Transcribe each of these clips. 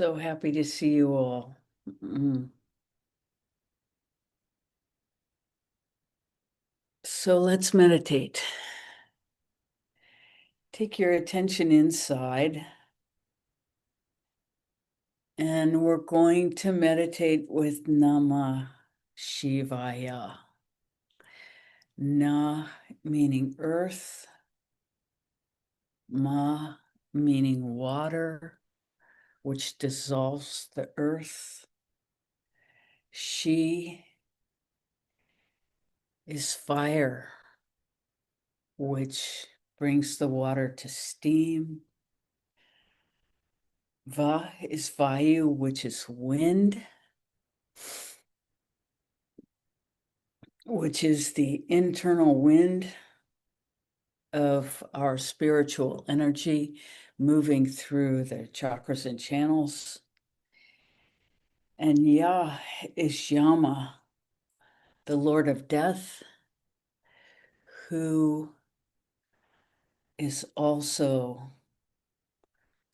So happy to see you all. So let's meditate. Take your attention inside, and we're going to meditate with Namah Shivaya. Na meaning earth, Ma meaning water, which dissolves the earth. She is fire, which brings the water to steam. Va is Vayu, which is wind, which is the internal wind of our spiritual energy moving through the chakras and channels. And Ya is Yama, the Lord of Death, who is also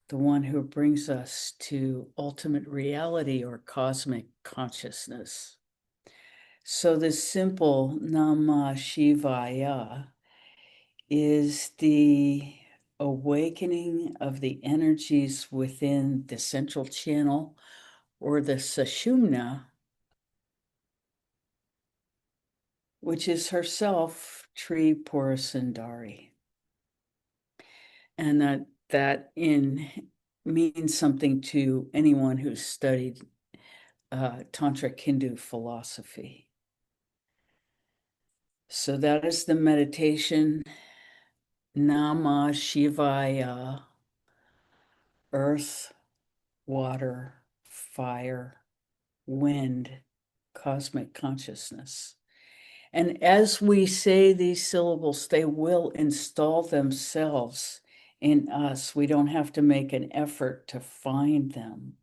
the one who brings us to ultimate reality or cosmic consciousness. So this simple Namah Shivaya is the awakening of the energies within the central channel or the Sushumna, which is herself Tree Purusundari. And that means something to anyone who's studied Tantric Hindu philosophy. So that is the meditation. Namah Shivaya, earth, water, fire, wind, cosmic consciousness. And as we say these syllables, they will install themselves in us. We don't have to make an effort to find them.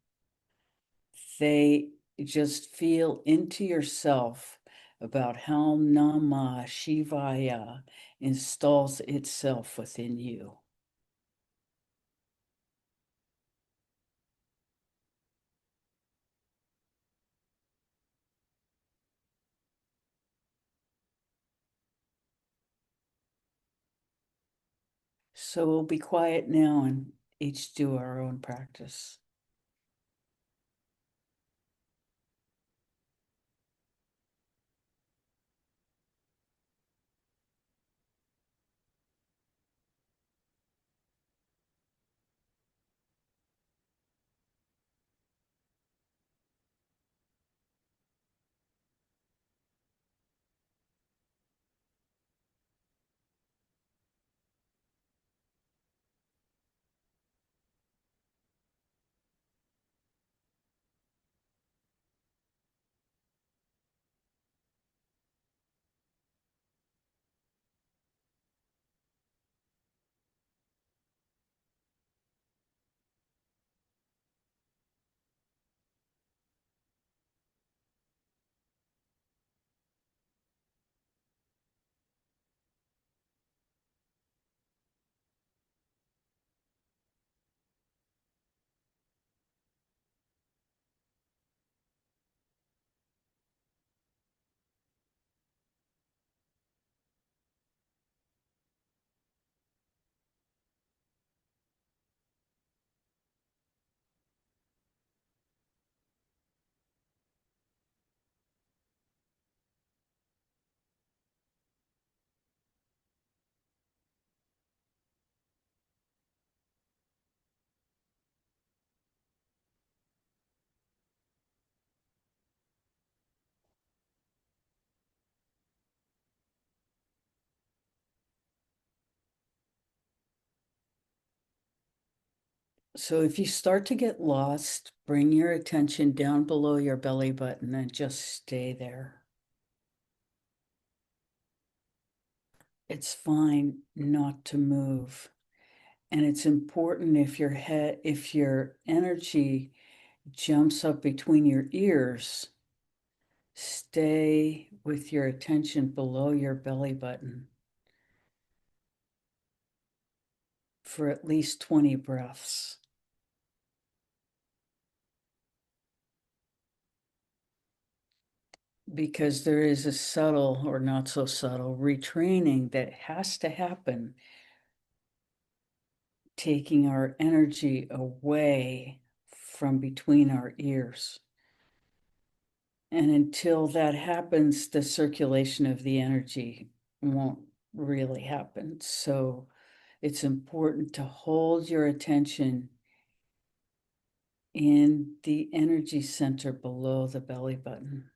They just feel into yourself about how Namah Shivaya installs itself within you. So we'll be quiet now and each do our own practice. So if you start to get lost, bring your attention down below your belly button and just stay there. It's fine not to move. And it's important if your energy jumps up between your ears, stay with your attention below your belly button for at least 20 breaths. because there is a subtle or not so subtle retraining that has to happen, taking our energy away from between our ears. And until that happens, the circulation of the energy won't really happen. So it's important to hold your attention in the energy center below the belly button.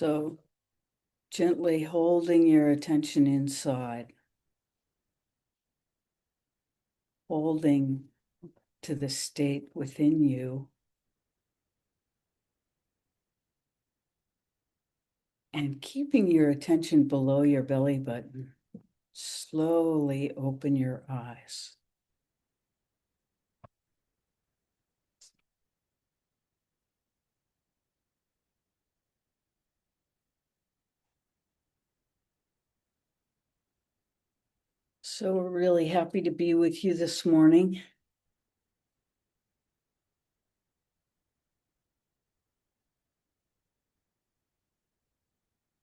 So gently holding your attention inside, holding to the state within you, and keeping your attention below your belly button. Slowly open your eyes. So we're really happy to be with you this morning.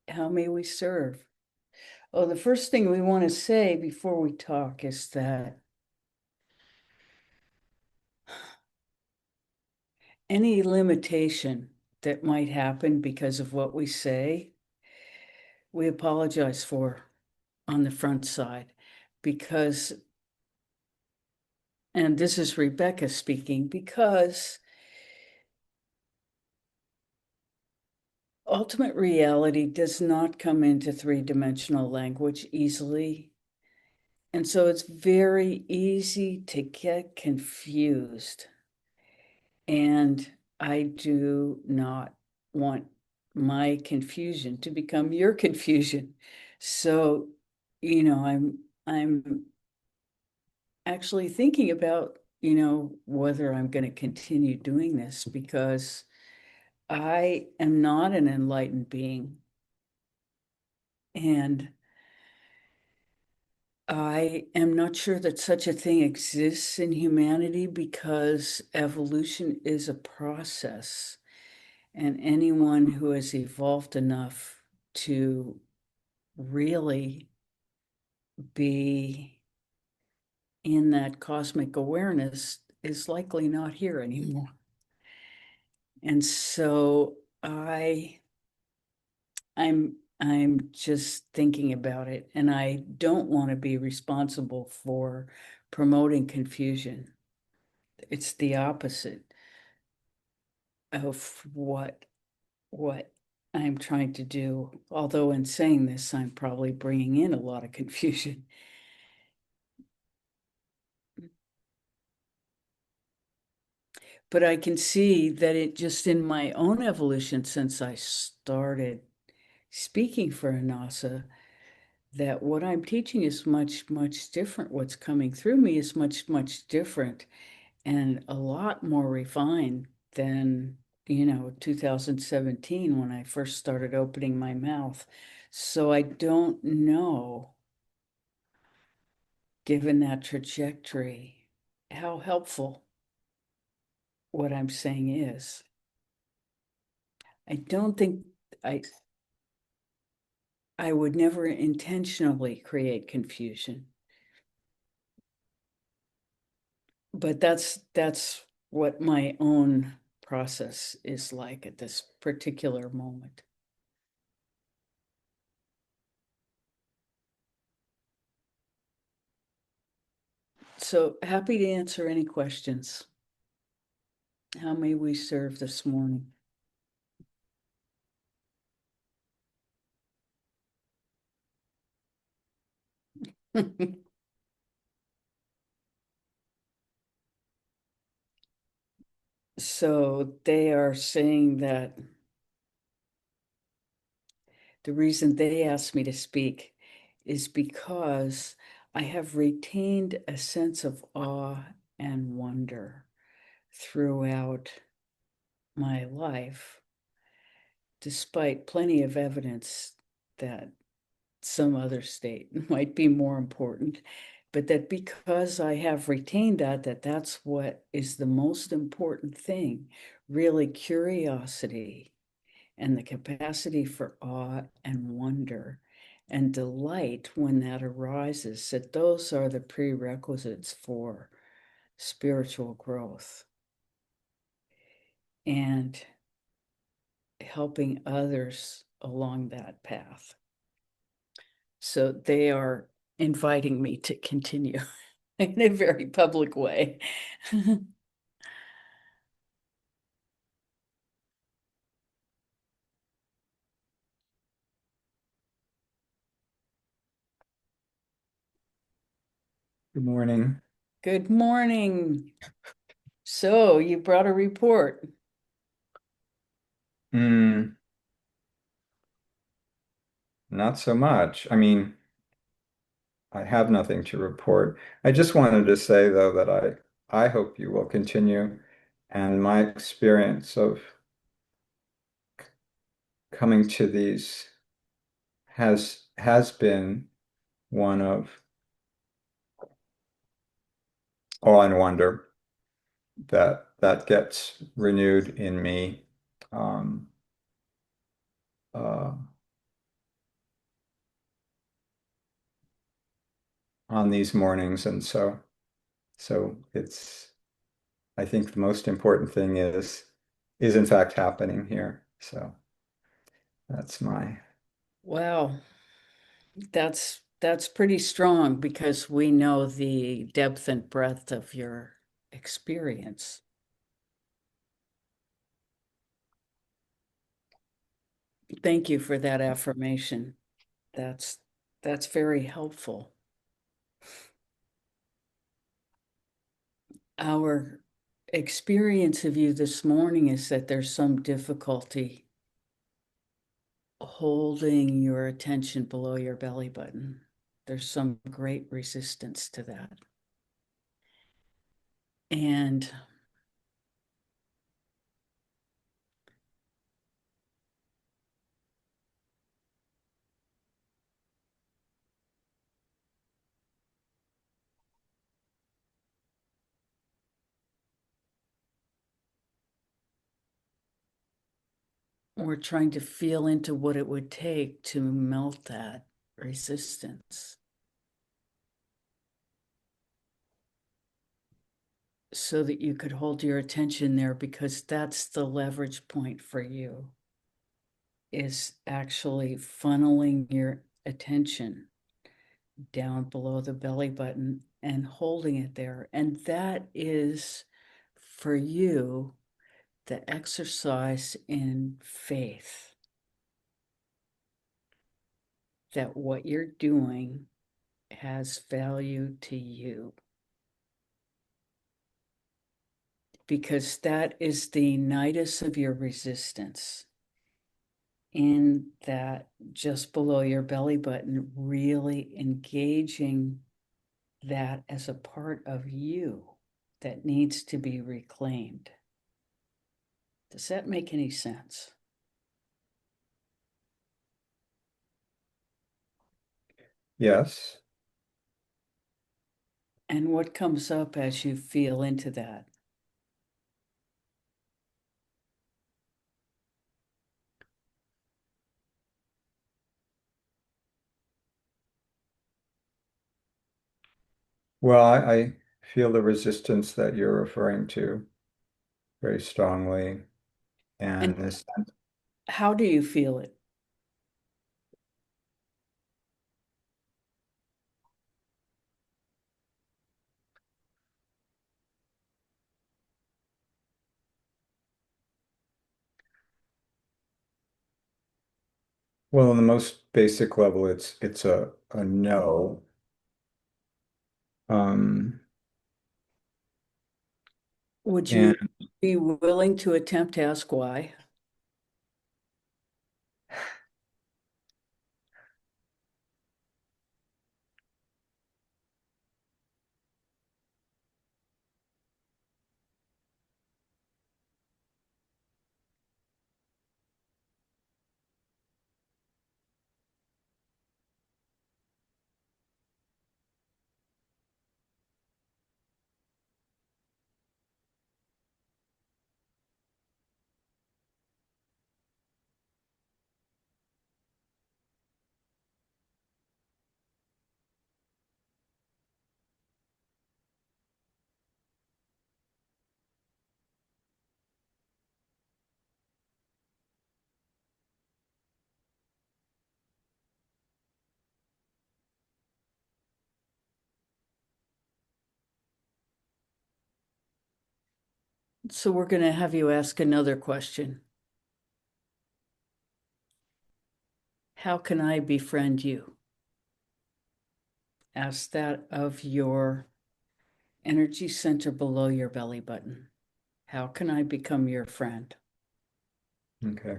How may we serve? Oh, the first thing we want to say before we talk is that any limitation that might happen because of what we say, we apologize for on the front side, because, and this is Rebecca speaking, because ultimate reality does not come into three-dimensional language easily. And so it's very easy to get confused. And I do not want my confusion to become your confusion. So, I'm actually thinking about, whether I'm going to continue doing this, because I am not an enlightened being. And I am not sure that such a thing exists in humanity, because evolution is a process. And anyone who has evolved enough to really be in that cosmic awareness is likely not here anymore. And so I'm just thinking about it, and I don't want to be responsible for promoting confusion. It's the opposite of what I'm trying to do. Although in saying this, I'm probably bringing in a lot of confusion. But I can see that it just in my own evolution since I started speaking for Annassa, that what I'm teaching is much, much different. What's coming through me is much, much different and a lot more refined than, 2017 when I first started opening my mouth. So I don't know, given that trajectory, how helpful what I'm saying is. I don't think I I would never intentionally create confusion. But that's what my own process is like at this particular moment. So happy to answer any questions. How may we serve this morning? So they are saying that the reason they asked me to speak is because I have retained a sense of awe and wonder throughout my life, despite plenty of evidence that some other state might be more important, but that because I have retained that's what is the most important thing, really curiosity and the capacity for awe and wonder and delight when that arises, that those are the prerequisites for spiritual growth and helping others along that path. So they are inviting me to continue in a very public way. Good morning. Good morning. So you brought a report. Mm, Not so much. I mean, I have nothing to report. I just wanted to say, though, that I hope you will continue. And my experience of coming to these has been one of awe and wonder that gets renewed in me um, uh, on these mornings. And so it's I think the most important thing is in fact happening here. So that's my Wow, that's pretty strong because we know the depth and breadth of your experience. Thank you for that affirmation. That's that's very helpful. Our experience of you this morning is that there's some difficulty holding your attention below your belly button. There's some great resistance to that. And we're trying to feel into what it would take to melt that resistance so that you could hold your attention there, because that's the leverage point for you, is actually funneling your attention down below the belly button and holding it there. And that is for you the exercise in faith that what you're doing has value to you, because that is the nidus of your resistance, in that just below your belly button, really engaging that as a part of you that needs to be reclaimed. Does that make any sense? yes. And what comes up as you feel into that? Well, I feel the resistance that you're referring to very strongly. And And this, how do you feel it? well, on the most basic level, it's a no. Um, Would and you be willing to attempt to ask why? So we're going to have you ask another question. How can I befriend you? Ask that of your energy center below your belly button. How can I become your friend? Okay.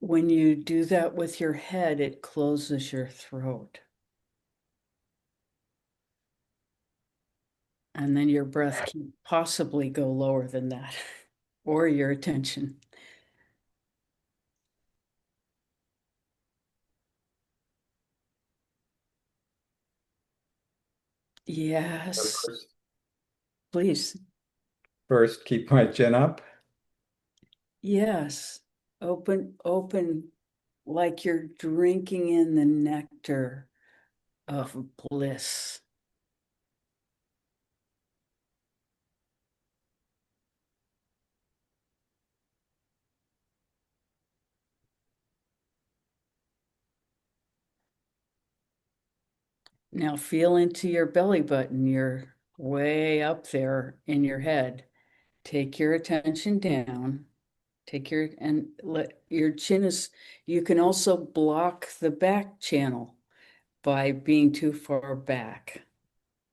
When you do that with your head, it closes your throat. And then your breath can possibly go lower than that, or your attention. So Yes, first, please. first, keep my chin up. Yes. Open, like you're drinking in the nectar of bliss. Now feel into your belly button. You're way up there in your head. Take your attention down. Take your, and let your chin is, you can also block the back channel by being too far back.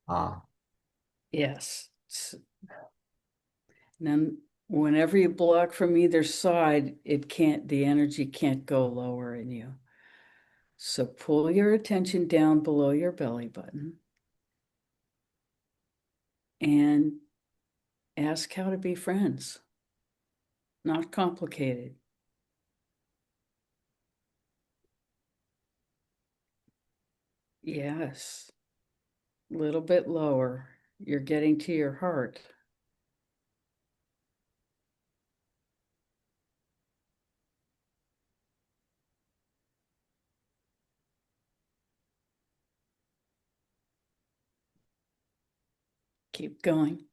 Ah, Yes. And then whenever you block from either side, the energy can't go lower in you. So pull your attention down below your belly button and ask how to be friends. Not complicated. Yes. A little bit lower. You're getting to your heart. Keep going.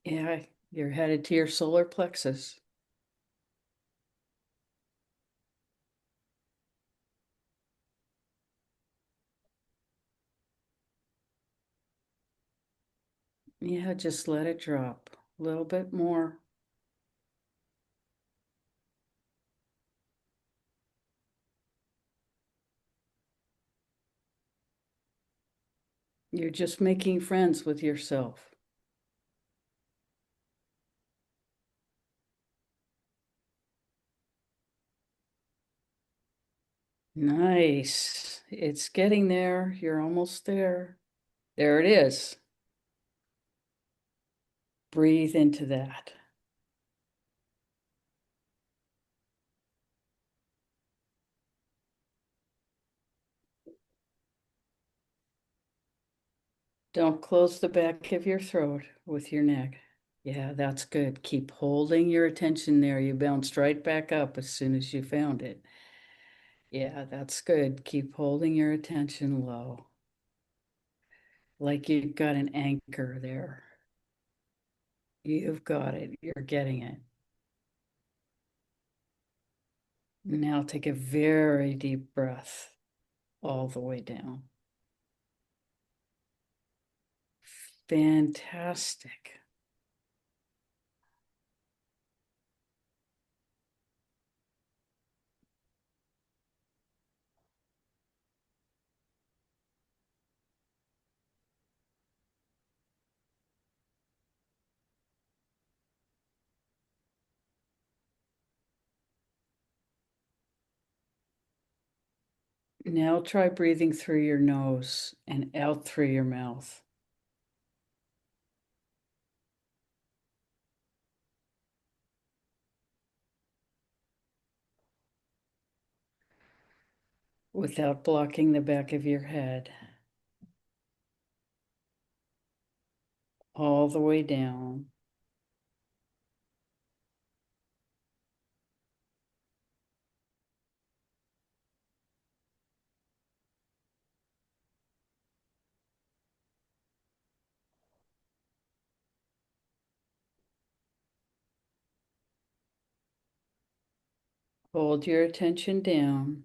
Yeah, you're headed to your solar plexus. Yeah, just let it drop a little bit more. You're just making friends with yourself. Nice. It's getting there. You're almost there. There it is. Breathe into that. Don't close the back of your throat with your neck. Yeah, that's good. Keep holding your attention there. You bounced right back up as soon as you found it. Yeah, that's good. Keep holding your attention low, like you've got an anchor there. You've got it. You're getting it. Now take a very deep breath all the way down. Fantastic. Now try breathing through your nose and out through your mouth. Without blocking the back of your head. All the way down. Hold your attention down.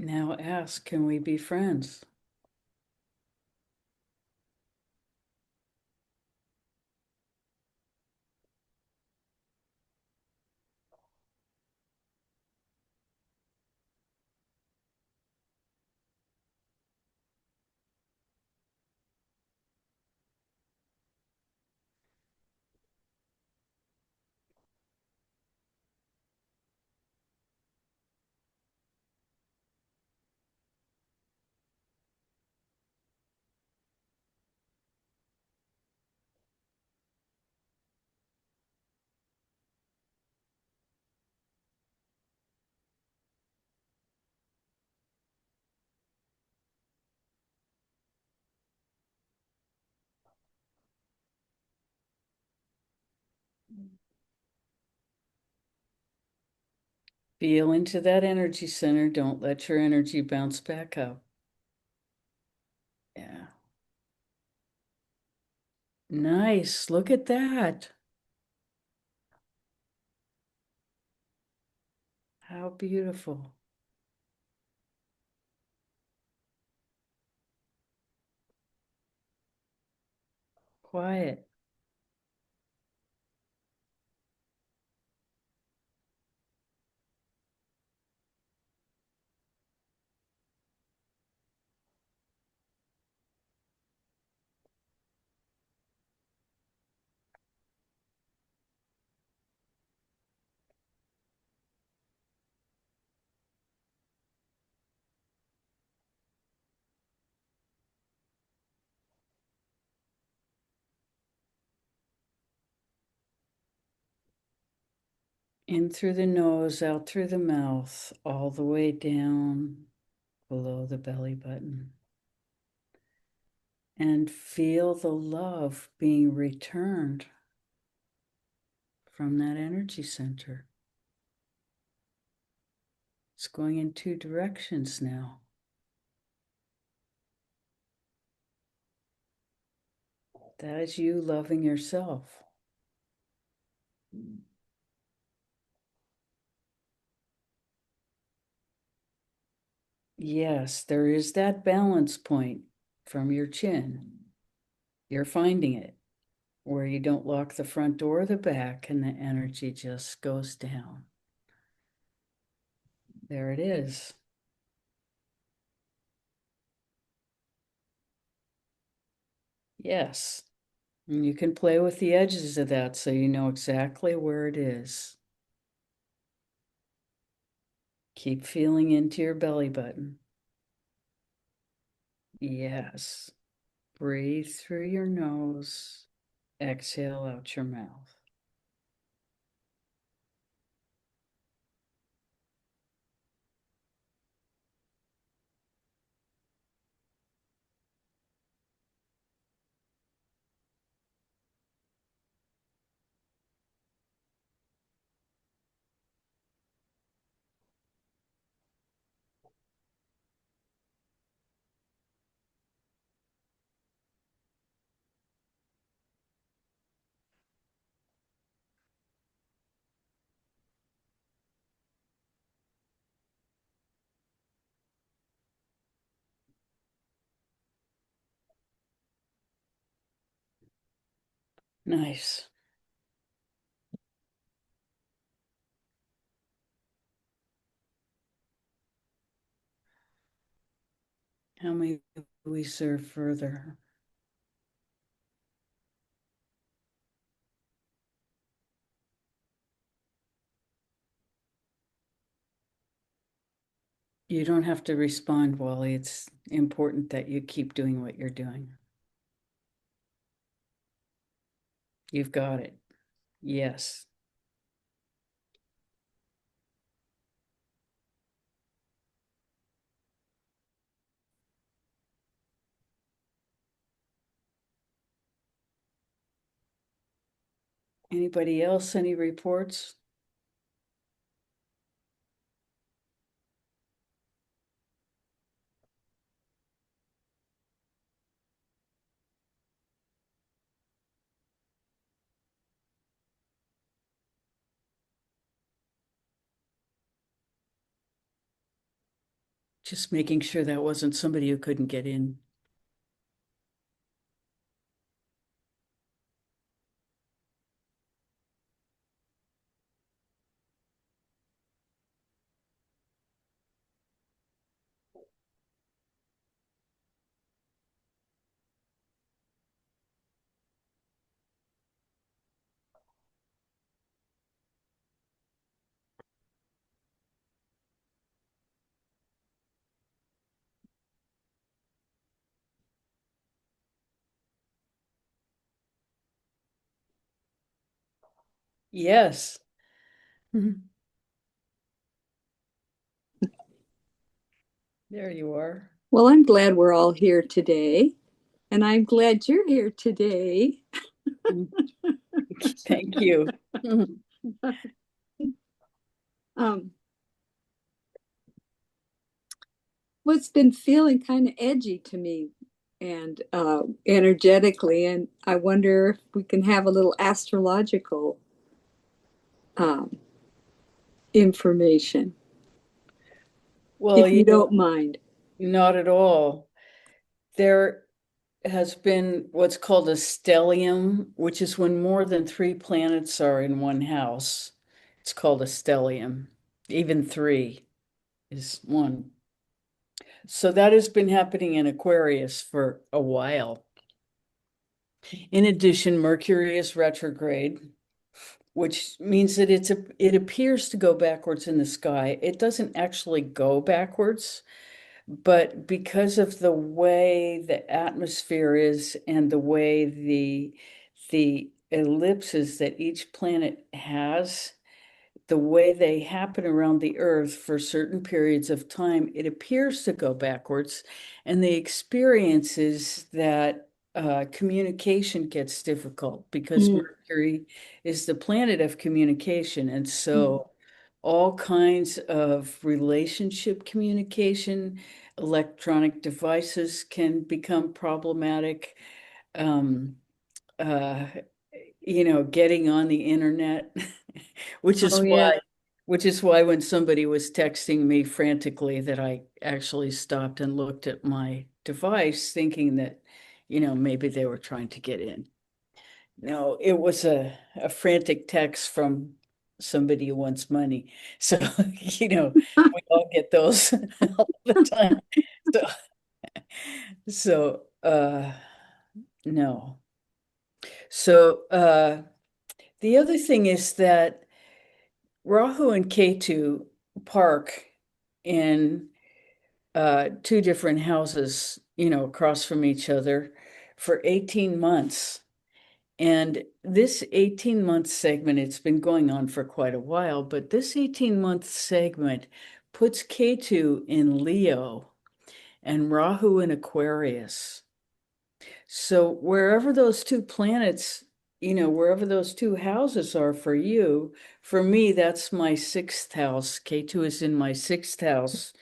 Now ask, can we be friends? Feel into that energy center. Don't let your energy bounce back up. Yeah. Nice. Look at that. How beautiful. Quiet. In through the nose, out through the mouth, all the way down below the belly button. And feel the love being returned from that energy center. It's going in two directions now. That is you loving yourself. Yes, there is that balance point from your chin. You're finding it where you don't lock the front door or the back and the energy just goes down. There it is. Yes. And you can play with the edges of that so you know exactly where it is. Keep feeling into your belly button. Yes. Breathe through your nose. Exhale out your mouth. Nice. How may we serve further? You don't have to respond, Wally. It's important that you keep doing what you're doing. You've got it. Yes. Anybody else? Any reports? Just making sure that wasn't somebody who couldn't get in. Yes. Mhm. There you are. Well, I'm glad we're all here today, and I'm glad you're here today. Mm. Thank you. Mhm. Um, what's been feeling kind of edgy to me and energetically, and I wonder if we can have a little astrological um, information, Well, if you don't mind. not at all. There has been what's called a stellium, which is when more than three planets are in one house. It's called a stellium. Even three is one. So that has been happening in Aquarius for a while. In addition, Mercury is retrograde, which means that it appears to go backwards in the sky. It doesn't actually go backwards, but because of the way the atmosphere is and the way the ellipses that each planet has, the way they happen around the Earth for certain periods of time, it appears to go backwards. And the experience is that communication gets difficult because Mm, Mercury is the planet of communication. And mm. so all kinds of relationship communication, electronic devices can become problematic. Um, uh, getting on the internet, which Oh is yeah. why when somebody was texting me frantically that I actually stopped and looked at my device thinking that, maybe they were trying to get in. No, it was a frantic text from somebody who wants money. So, we all get those all the time. So, so no. So, the other thing is that Rahu and Ketu park in two different houses, across from each other for 18 months. And this 18-month segment, it's been going on for quite a while, but this 18-month segment puts Ketu in Leo and Rahu in Aquarius. So wherever those two planets, wherever those two houses are for you, for me, that's my sixth house. K2 is in my sixth house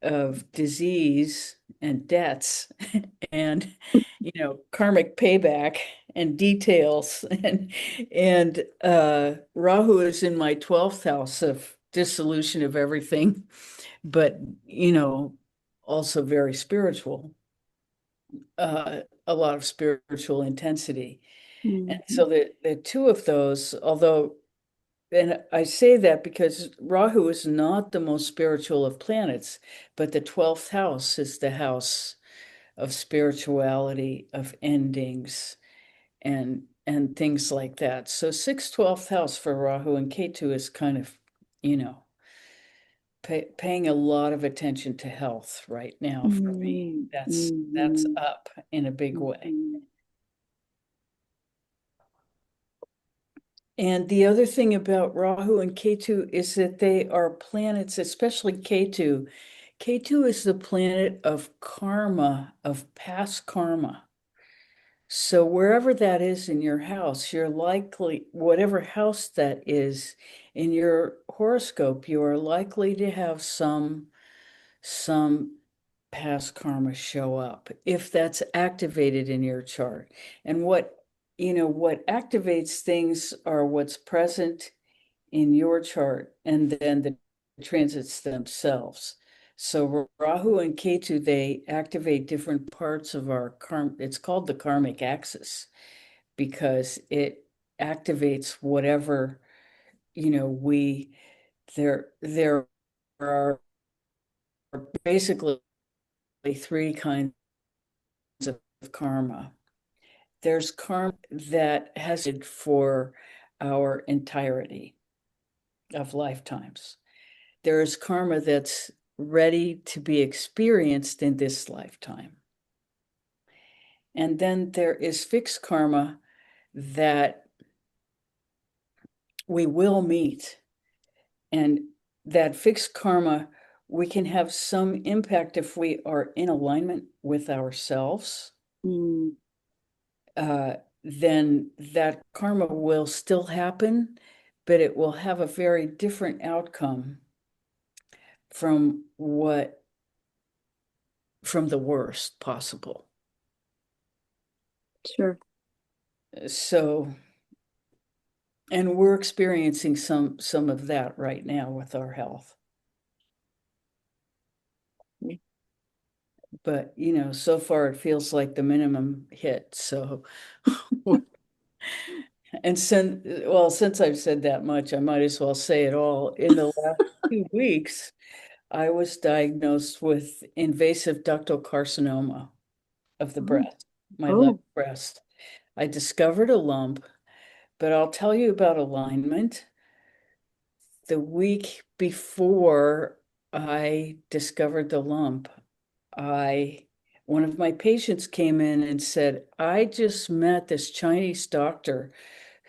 of disease and debts and, karmic payback and details. And Rahu is in my 12th house of dissolution of everything, but, also very spiritual, a lot of spiritual intensity. And Mhm. so the two of those, although, and I say that because Rahu is not the most spiritual of planets, but the 12th house is the house of spirituality, of endings, and things like that. So 12th house for Rahu and Ketu is kind of, you know, paying a lot of attention to health right now for me. Mm, That's mhm, up in a big way. mhm. And the other thing about Rahu and Ketu is that they are planets, especially Ketu. Ketu is the planet of karma, of past karma. So wherever that is in your house, you're likely, whatever house that is in your horoscope, you are likely to have some past karma show up if that's activated in your chart. And what activates things are what's present in your chart and then the transits themselves. So Rahu and Ketu, they activate different parts of our karma. It's called the karmic axis because it activates whatever, we there are basically three kinds of karma. There's karma that has it for our entirety of lifetimes. There is karma that's ready to be experienced in this lifetime. And then there is fixed karma that we will meet. And that fixed karma, we can have some impact if we are in alignment with ourselves. Mm, Then that karma will still happen, but it will have a very different outcome from the worst possible. sure. So, and we're experiencing some of that right now with our health. Mm. But, so far it feels like the minimum hit. So, and since I've said that much, I might as well say it all. In the last 2 weeks, I was diagnosed with invasive ductal carcinoma of the Oh, breast, my left oh, breast. I discovered a lump, but I'll tell you about alignment. The week before I discovered the lump, one of my patients came in and said, I just met this Chinese doctor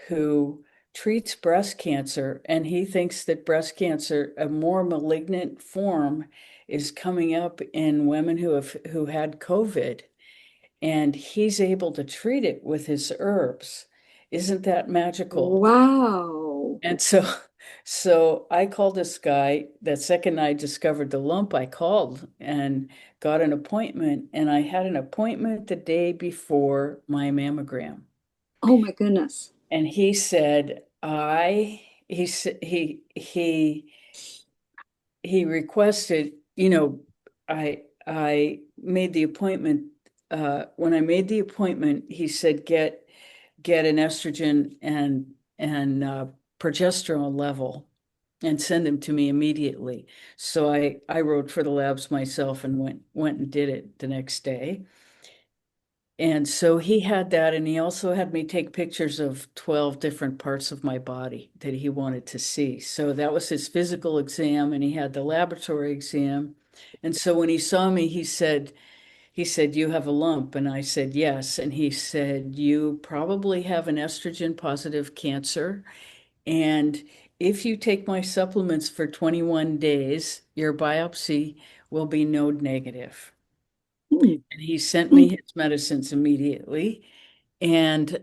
who treats breast cancer, and he thinks that breast cancer, a more malignant form, is coming up in women who had COVID, and he's able to treat it with his herbs. Isn't that magical? wow. And so I called this guy. That second I discovered the lump, I called and got an appointment. And I had an appointment the day before my mammogram. Oh my goodness. And he said, he said he requested, I made the appointment. When I made the appointment, he said, get an estrogen and progesterone level and send them to me immediately. So I wrote for the labs myself and went and did it the next day. And so he had that, and he also had me take pictures of 12 different parts of my body that he wanted to see. So that was his physical exam, and he had the laboratory exam. And so when he saw me, he said, you have a lump. And I said, yes. And he said, you probably have an estrogen positive cancer. And if you take my supplements for 21 days, your biopsy will be node negative. Hmm. And he sent Hmm. me his medicines immediately. And,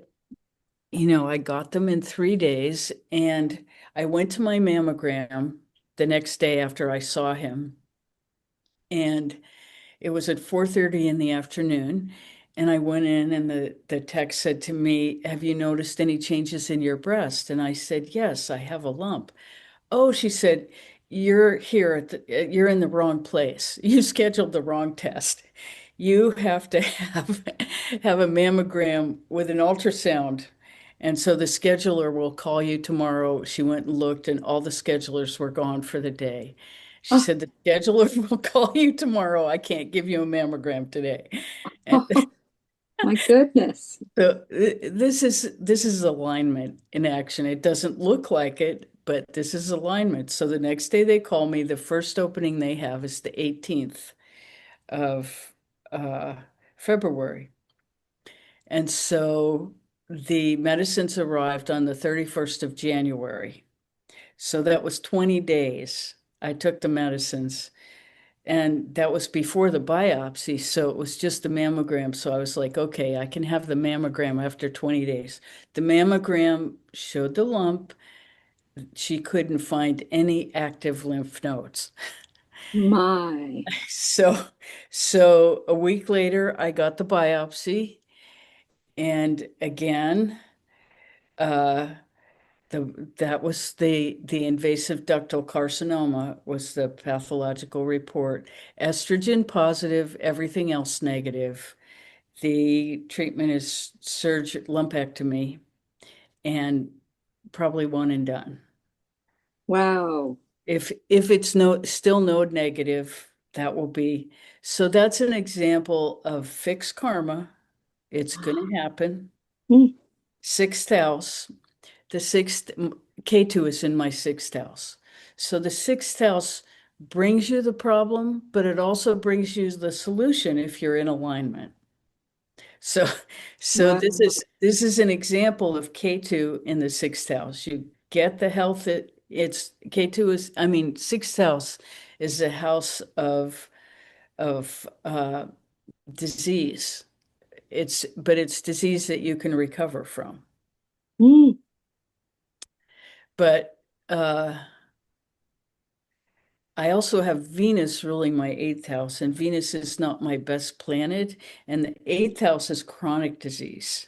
I got them in 3 days. And I went to my mammogram the next day after I saw him. And it was at 4:30 in the afternoon, and I went in and the tech said to me, "Have you noticed any changes in your breast?" And I said, "Yes, I have a lump." Oh, she said, you're in the wrong place. You scheduled the wrong test. You have to have a mammogram with an ultrasound. And so the scheduler will call you tomorrow. She went and looked, and all the schedulers were gone for the day. She Oh, said, the scheduler will call you tomorrow. I can't give you a mammogram today. And oh, my goodness. so this is alignment in action. It doesn't look like it, but this is alignment. So the next day they call me, the first opening they have is the 18th of uh, February. And so the medicines arrived on the 31st of January. So that was 20 days. I took the medicines, and that was before the biopsy. So it was just the mammogram. So I was like, okay, I can have the mammogram after 20 days. The mammogram showed the lump. She couldn't find any active lymph nodes. My. So a week later, I got the biopsy, and again, uh, that was the invasive ductal carcinoma was the pathological report. Estrogen positive, everything else negative. The treatment is lumpectomy, and probably one and done. Wow. If it's still node negative, that will be. So that's an example of fixed karma. It's going to happen. Mm. Sixth house. The sixth, K2 is in my sixth house. So the sixth house brings you the problem, but it also brings you the solution if you're in alignment. So, so Wow. this is an example of K2 in the sixth house. You get the health it's K2 is, I mean, sixth house is a house of disease. But it's disease that you can recover from. Mm. But I also have Venus ruling my eighth house, and Venus is not my best planet, and the eighth house is chronic disease.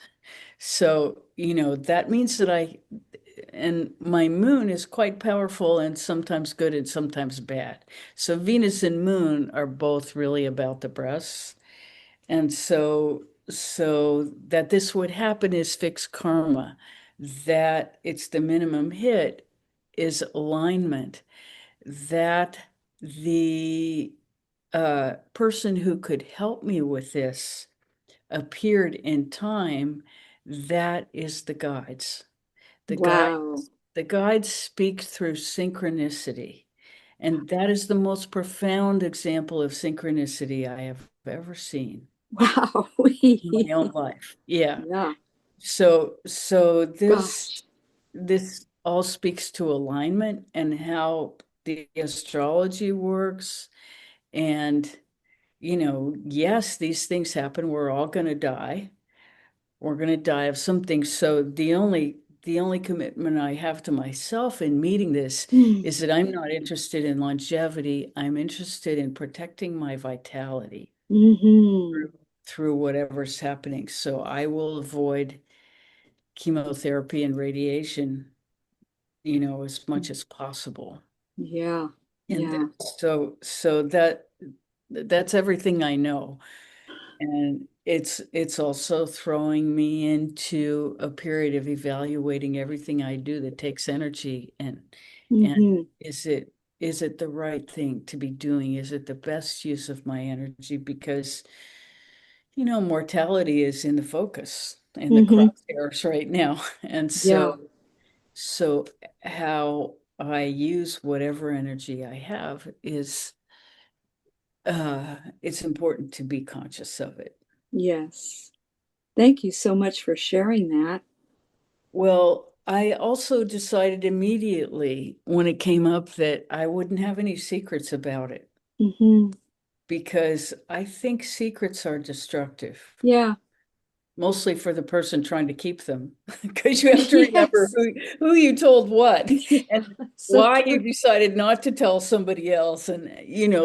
So, that means that and my moon is quite powerful and sometimes good and sometimes bad. So Venus and moon are both really about the breasts. And so that this would happen is fixed karma, that it's the minimum hit is alignment, that the person who could help me with this appeared in time. That is the guides. The Wow. guides speak through synchronicity. And that is the most profound example of synchronicity I have ever seen Wow. in my own life. Yeah. Yeah. So Gosh. this all speaks to alignment and how the astrology works. And, yes, these things happen. We're all going to die. We're going to die of something. So the only commitment I have to myself in meeting this Mm. is that I'm not interested in longevity. I'm interested in protecting my vitality Mm-hmm. through whatever's happening. So I will avoid chemotherapy and radiation, as much as possible. Yeah. And Yeah. so that's everything I know. And it's also throwing me into a period of evaluating everything I do that takes energy, and Mm-hmm. is it the right thing to be doing? Is it the best use of my energy? Because mortality is in the focus in the Mm-hmm. crosshairs right now. And Yeah. so how I use whatever energy I have is it's important to be conscious of it. Yes. Thank you so much for sharing that. Well, I also decided immediately when it came up that I wouldn't have any secrets about it Mm-hmm. because I think secrets are destructive, Yeah. mostly for the person trying to keep them, because you have to remember Yes. who you told what Yeah. and So why you true. decided not to tell somebody else. And,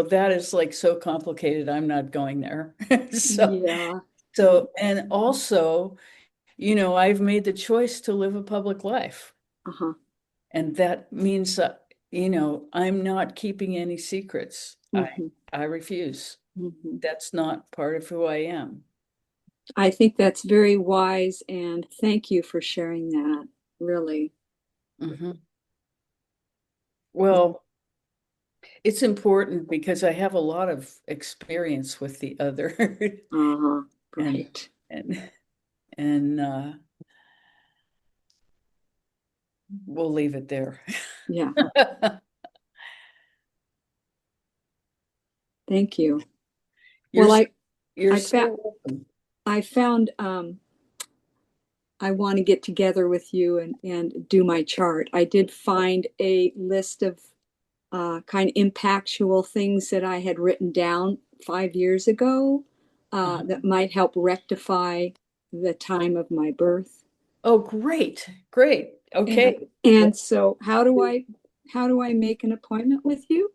that is like so complicated. I'm not going there. So, Yeah. Yeah. and also, I've made the choice to live a public life. Uh-huh. And that means that, I'm not keeping any secrets. I Mm-hmm. I refuse. Mm-hmm. That's not part of who I am. I think that's very wise, and thank you for sharing that. Really. Mhm. Well, it's important because I have a lot of experience with the other Uh-huh. and Right. and and we'll leave it there. Yeah. Thank you. You're Well, so, you're I found so welcome. I found I want to get together with you and do my chart. I did find a list of kind of impactual things that I had written down 5 years ago that might help rectify the time of my birth. Oh, great, great. Okay. And so how do I make an appointment with you?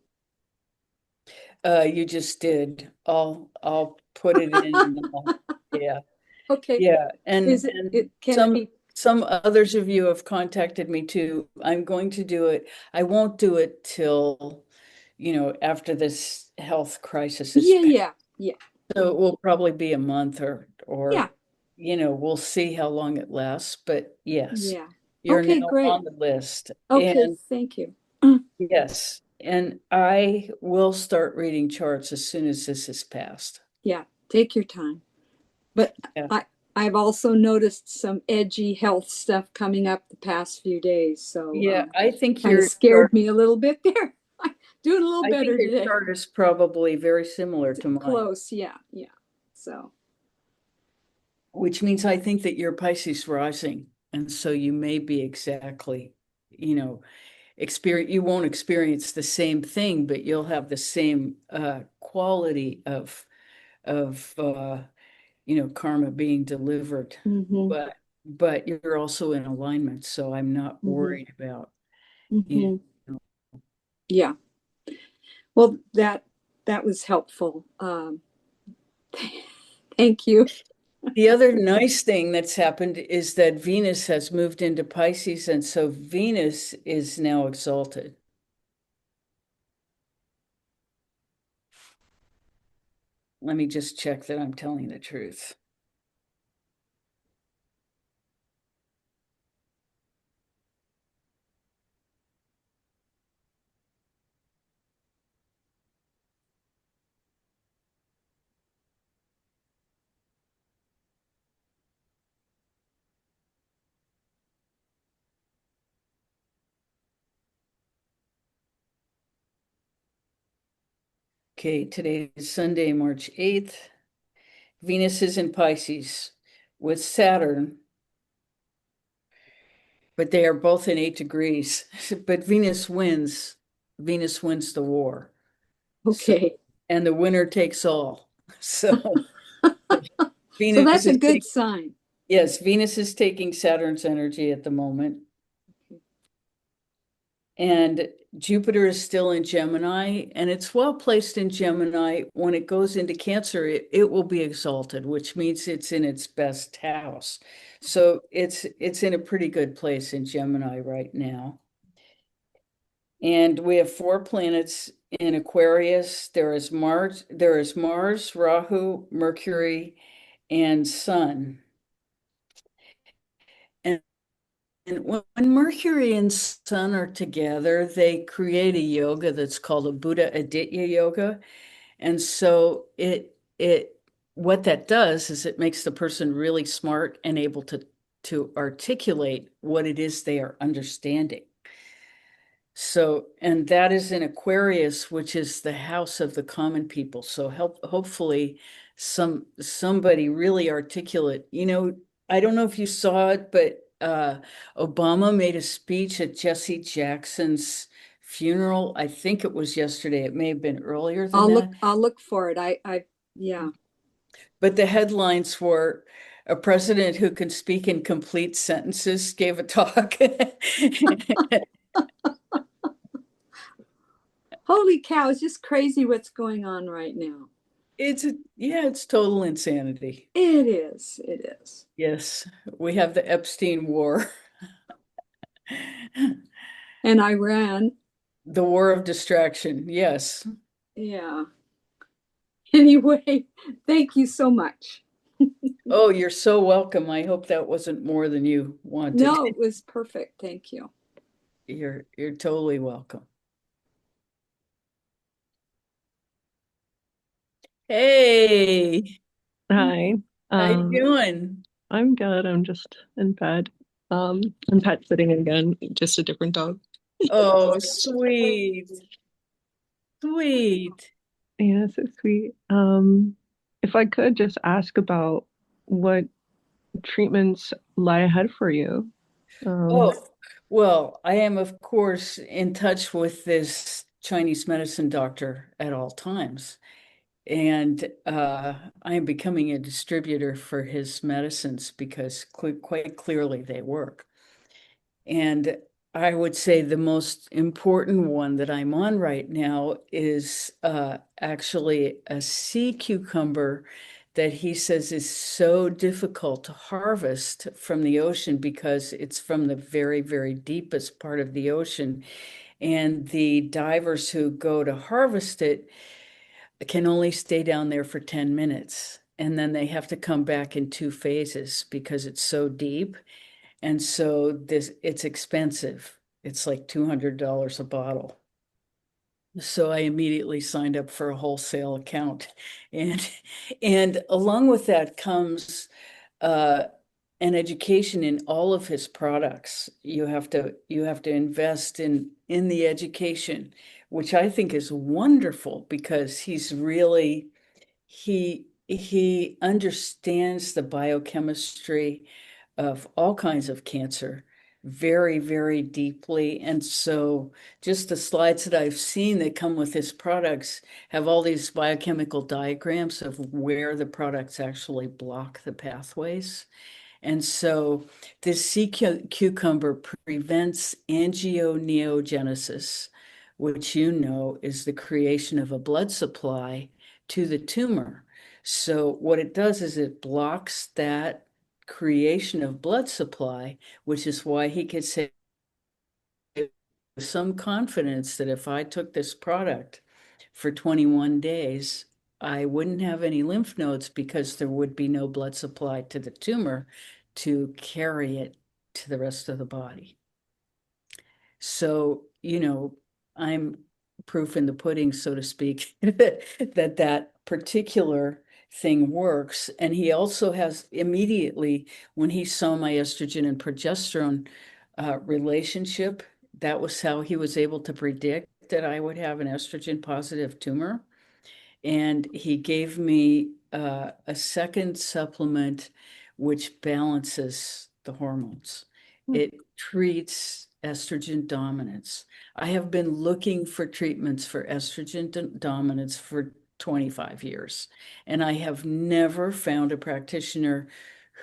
You just did. I'll put it in. Yeah, Okay. yeah. Is And can it be? some others of you have contacted me too. I'm going to do it. I won't do it till, after this health crisis is Yeah, passed. yeah, yeah, So it will probably be a month yeah, we'll see how long it lasts. But yes, yeah. you're Okay, now great. on the list. Okay, And thank you. yes, and I will start reading charts as soon as this is passed. Yeah, take your time. But Yeah. I've also noticed some edgy health stuff coming up the past few days. So Yeah, I think kind of your scared chart, me a little bit there. I'm doing a little I think better your today. chart is probably very similar to mine, Close, yeah, yeah. So which means I think that you're Pisces rising. And so you may be exactly, you won't experience the same thing, but you'll have the same quality of karma being delivered. mhm, But you're also in alignment, so I'm not mhm, worried about, you mhm. know. Yeah. Well, that was helpful. Thank you. The other nice thing that's happened is that Venus has moved into Pisces, and so Venus is now exalted. Let me just check that I'm telling the truth. Okay, today is Sunday, March 8th. Venus is in Pisces with Saturn, but they are both in 8 degrees. But Venus wins. Venus wins the war. So, Okay. and the winner takes all. So So Venus that's a is good sign. yes, Venus is taking Saturn's energy at the moment. And Jupiter is still in Gemini, and it's well placed in Gemini. When it goes into Cancer, it will be exalted, which means it's in its best house. So it's in a pretty good place in Gemini right now. And we have 4 planets in Aquarius. There is Mars, Rahu, Mercury, and Sun. And when Mercury and Sun are together, they create a yoga that's called a Buddha Aditya yoga. And so it what that does is it makes the person really smart and able to articulate what it is they are understanding. So, and that is in Aquarius, which is the house of the common people. So hopefully somebody really articulate. I don't know if you saw it, but Obama made a speech at Jesse Jackson's funeral. I think it was yesterday. It may have been earlier than that. I'll look for it. Yeah. But the headlines were a president who can speak in complete sentences gave a talk. Holy cow, it's just crazy what's going on right now. It's total insanity. It is. It is. Yes, we have the Epstein War, And Iran. the war of distraction. Yes. Yeah. Anyway, thank you so much. Oh, you're so welcome. I hope that wasn't more than you wanted. No, it was perfect. Thank you. You're totally welcome. Hey, Hi. how you Um, doing? I'm good. I'm just in bed. I'm pet sitting again, just a different dog. Oh, sweet, sweet. Yeah, so sweet. If I could just ask about what treatments lie ahead for you? Oh, well, I am, of course, in touch with this Chinese medicine doctor at all times. And I am becoming a distributor for his medicines because quite clearly they work. And I would say the most important one that I'm on right now is actually a sea cucumber that he says is so difficult to harvest from the ocean because it's from the very deepest part of the ocean. And the divers who go to harvest it can only stay down there for 10 minutes. And then they have to come back in two phases because it's so deep. And so it's expensive. It's like $200 a bottle. So I immediately signed up for a wholesale account. And and along with that comes uh, an education in all of his products. You have to invest in the education, which I think is wonderful because he understands the biochemistry of all kinds of cancer very deeply. And so just the slides that I've seen that come with his products have all these biochemical diagrams of where the products actually block the pathways. And so this cucumber prevents angioneogenesis, which you know is the creation of a blood supply to the tumor. So what it does is it blocks that creation of blood supply, which is why he could say with some confidence that if I took this product for 21 days, I wouldn't have any lymph nodes because there would be no blood supply to the tumor to carry it to the rest of the body. So, I'm proof in the pudding, so to speak, that particular thing works. And he also has immediately, when he saw my estrogen and progesterone relationship, that was how he was able to predict that I would have an estrogen positive tumor. And he gave me a second supplement which balances the hormones. Hmm. It treats estrogen dominance. I have been looking for treatments for estrogen dominance for 25 years, and I have never found a practitioner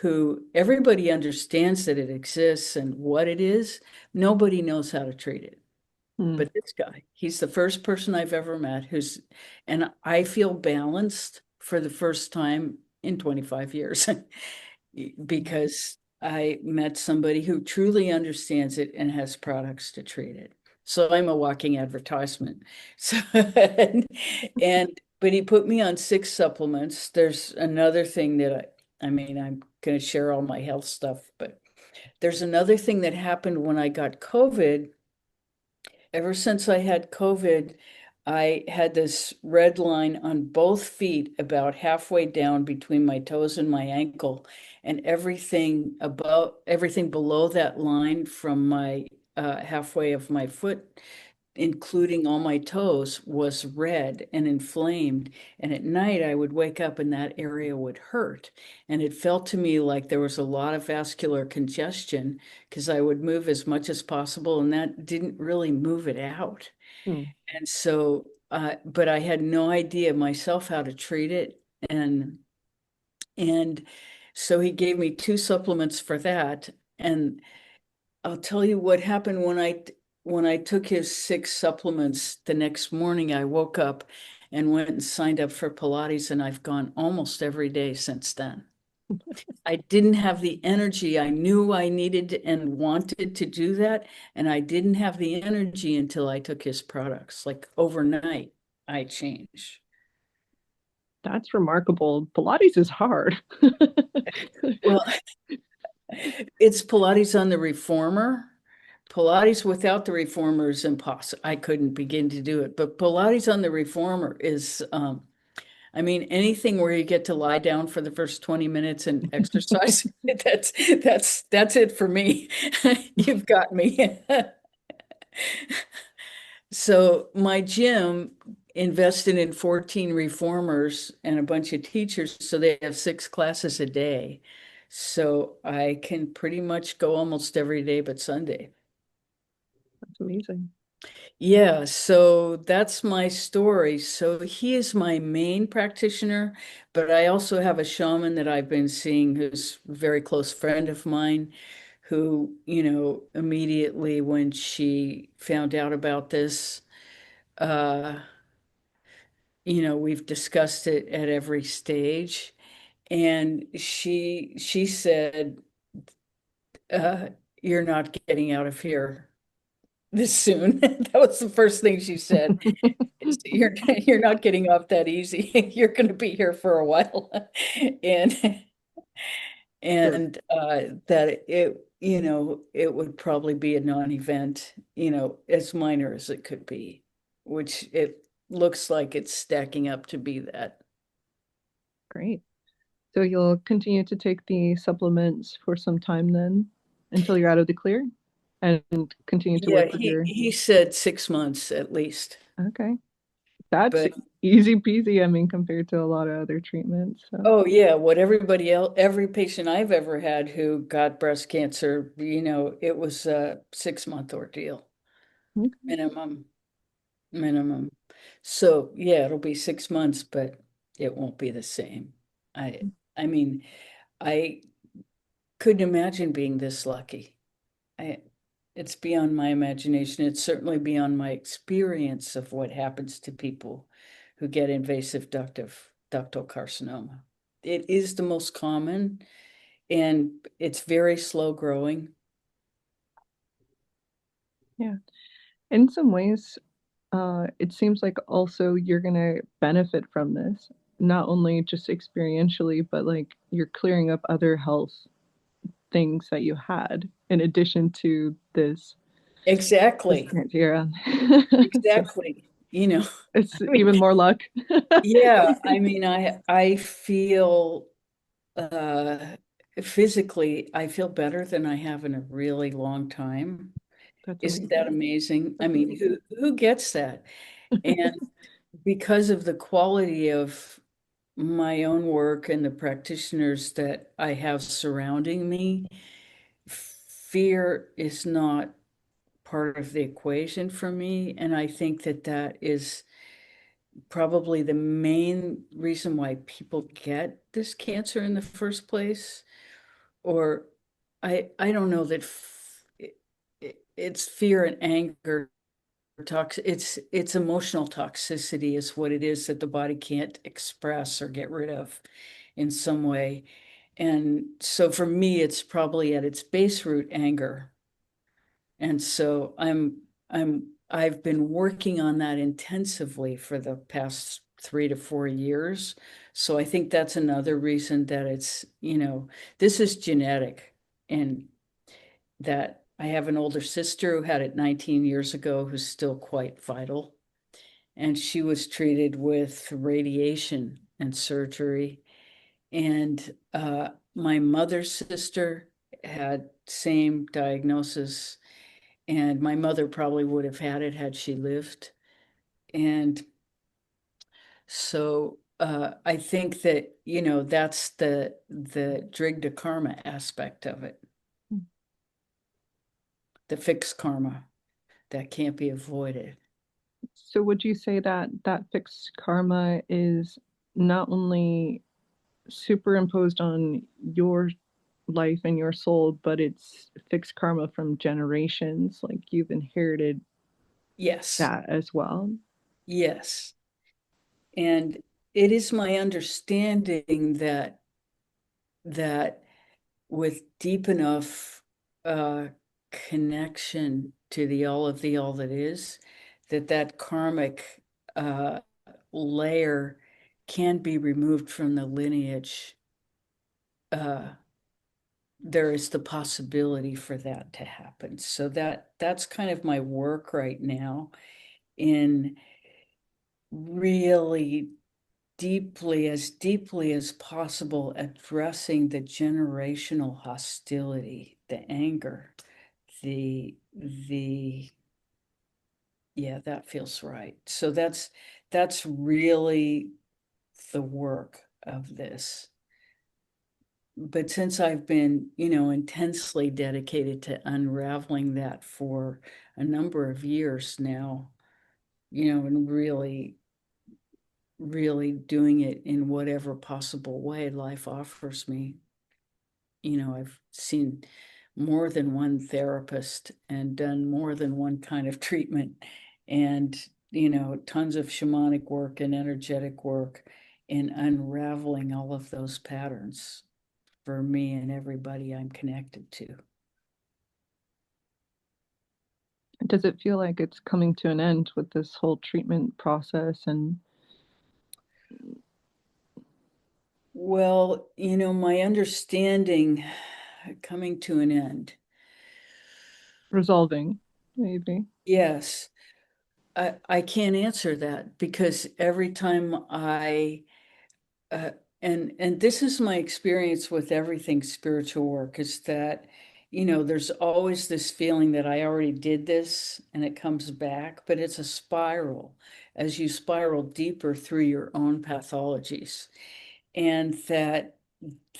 who everybody understands that it exists and what it is. Nobody knows how to treat it. Hmm. But this guy, he's the first person I've ever met and I feel balanced for the first time in 25 years because I met somebody who truly understands it and has products to treat it. So I'm a walking advertisement. So, but he put me on 6 supplements. There's another thing that I mean, I'm going to share all my health stuff, but there's another thing that happened when I got COVID. Ever since I had COVID, I had this red line on both feet about halfway down between my toes and my ankle, and everything below that line from my halfway of my foot, including all my toes, was red and inflamed. And at night, I would wake up and that area would hurt. And it felt to me like there was a lot of vascular congestion because I would move as much as possible, and that didn't really move it out. Hmm. And so, but I had no idea myself how to treat it. And so he gave me 2 supplements for that. And I'll tell you what happened when I took his 6 supplements. The next morning, I woke up and went and signed up for Pilates, and I've gone almost every day since then. I didn't have the energy. I knew I needed and wanted to do that, and I didn't have the energy until I took his products. Like overnight, I changed. That's remarkable. Pilates is hard. Well, it's Pilates on the reformer. Pilates without the reformer is impossible. I couldn't begin to do it. But Pilates on the reformer is, I mean, anything where you get to lie down for the first 20 minutes and exercise, that's it for me. You've got me. So my gym invested in 14 reformers and a bunch of teachers, so they have 6 classes a day. So I can pretty much go almost every day but Sunday. That's amazing. Yeah, so that's my story. So he is my main practitioner, but I also have a shaman that I've been seeing who's a very close friend of mine, who, immediately when she found out about this, uh, we've discussed it at every stage. And she said, uh, "You're not getting out of here this soon." That was the first thing she said. You're not getting off that easy. You're going to be here for a while, and Sure. that it would probably be a non-event, as minor as it could be, which it looks like it's stacking up to be that. Great. So you'll continue to take the supplements for some time then until you're out of the clear and continue to Yeah, work with he your, he said 6 months at least, okay. That's but easy peasy, I mean, compared to a lot of other treatments. So, oh yeah, what everybody else, every patient I've ever had who got breast cancer, it was a 6 month ordeal okay. minimum. Minimum. So yeah, it'll be 6 months, but it won't be the same. I mean, I couldn't imagine being this lucky. I it's beyond my imagination. It's certainly beyond my experience of what happens to people who get invasive ductal carcinoma. It is the most common and it's very slow growing. Yeah. In some ways, it seems like also you're gonna benefit from this, not only just experientially, but like you're clearing up other health things that you had in addition to this Exactly. criteria. So Exactly. it's I mean, even more luck. yeah, I mean, I feel uh physically I feel better than I have in a really long time. That's Isn't that amazing. amazing? I That's mean, amazing. who gets that? And because of the quality of my own work and the practitioners that I have surrounding me, fear is not part of the equation for me. And I think that that is probably the main reason why people get this cancer in the first place. Or I don't know that it's fear and anger it's emotional toxicity is what it is that the body can't express or get rid of in some way. And so for me it's probably at its base root anger. And so I've been working on that intensively for the past 3 to 4 years. So I think that's another reason that this is genetic, and that I have an older sister who had it 19 years ago who's still quite vital. And she was treated with radiation and surgery. And my mother's sister had same diagnosis, and my mother probably would have had it had she lived. And so I think that, that's the drigda karma aspect of it, the fixed karma that can't be avoided. So would you say that that fixed karma is not only superimposed on your life and your soul, but it's fixed karma from generations, like you've inherited Yes, that as well? yes. And it is my understanding that with deep enough uh, connection to the all that is, that karmic uh, layer can be removed from the lineage. Uh, there is the possibility for that to happen. So that's kind of my work right now in really deeply as possible, addressing the generational hostility, the anger, the yeah, that feels right. So that's really the work of this. but since I've been, intensely dedicated to unraveling that for a number of years now, and really, really doing it in whatever possible way life offers me. I've seen more than one therapist and done more than one kind of treatment, and, tons of shamanic work and energetic work in unraveling all of those patterns for me and everybody I'm connected to. Does it feel like it's coming to an end with this whole treatment process and Well, my understanding coming to an end. resolving, maybe? Yes, I can't answer that because every time uh, and this is my experience with everything spiritual work, is that, there's always this feeling that I already did this and it comes back, but it's a spiral as you spiral deeper through your own pathologies, and that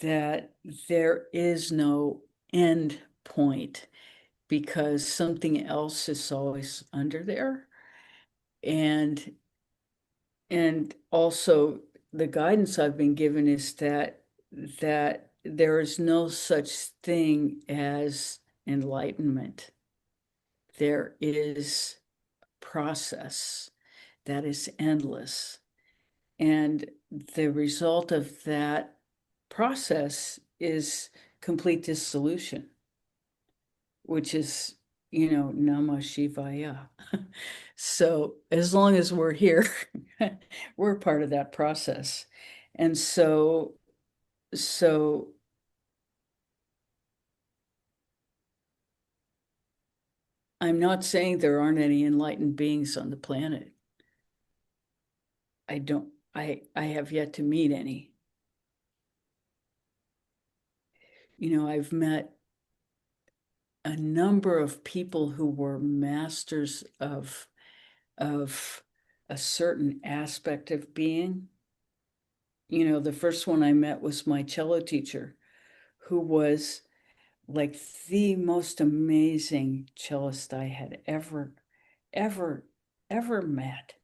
there is no end point because something else is always under there. And also the guidance I've been given is that there is no such thing as enlightenment. There is process that is endless, and the result of that process is complete dissolution, which is, Namah Shivaya. So as long as we're here, we're part of that process. And so I'm not saying there aren't any enlightened beings on the planet. I have yet to meet any. I've met a number of people who were masters of a certain aspect of being. The first one I met was my cello teacher, who was like the most amazing cellist I had ever, ever met.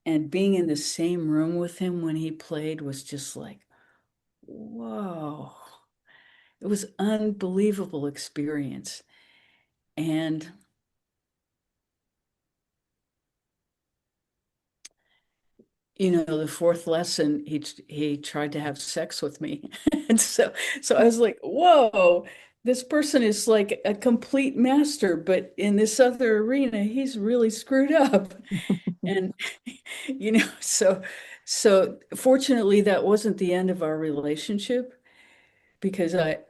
And being in the same room with him when he played was just like, whoa. It was unbelievable experience. And the fourth lesson, he tried to have sex with me. And so I was like, whoa, this person is like a complete master, but in this other arena, he's really screwed up. And so fortunately that wasn't the end of our relationship, because I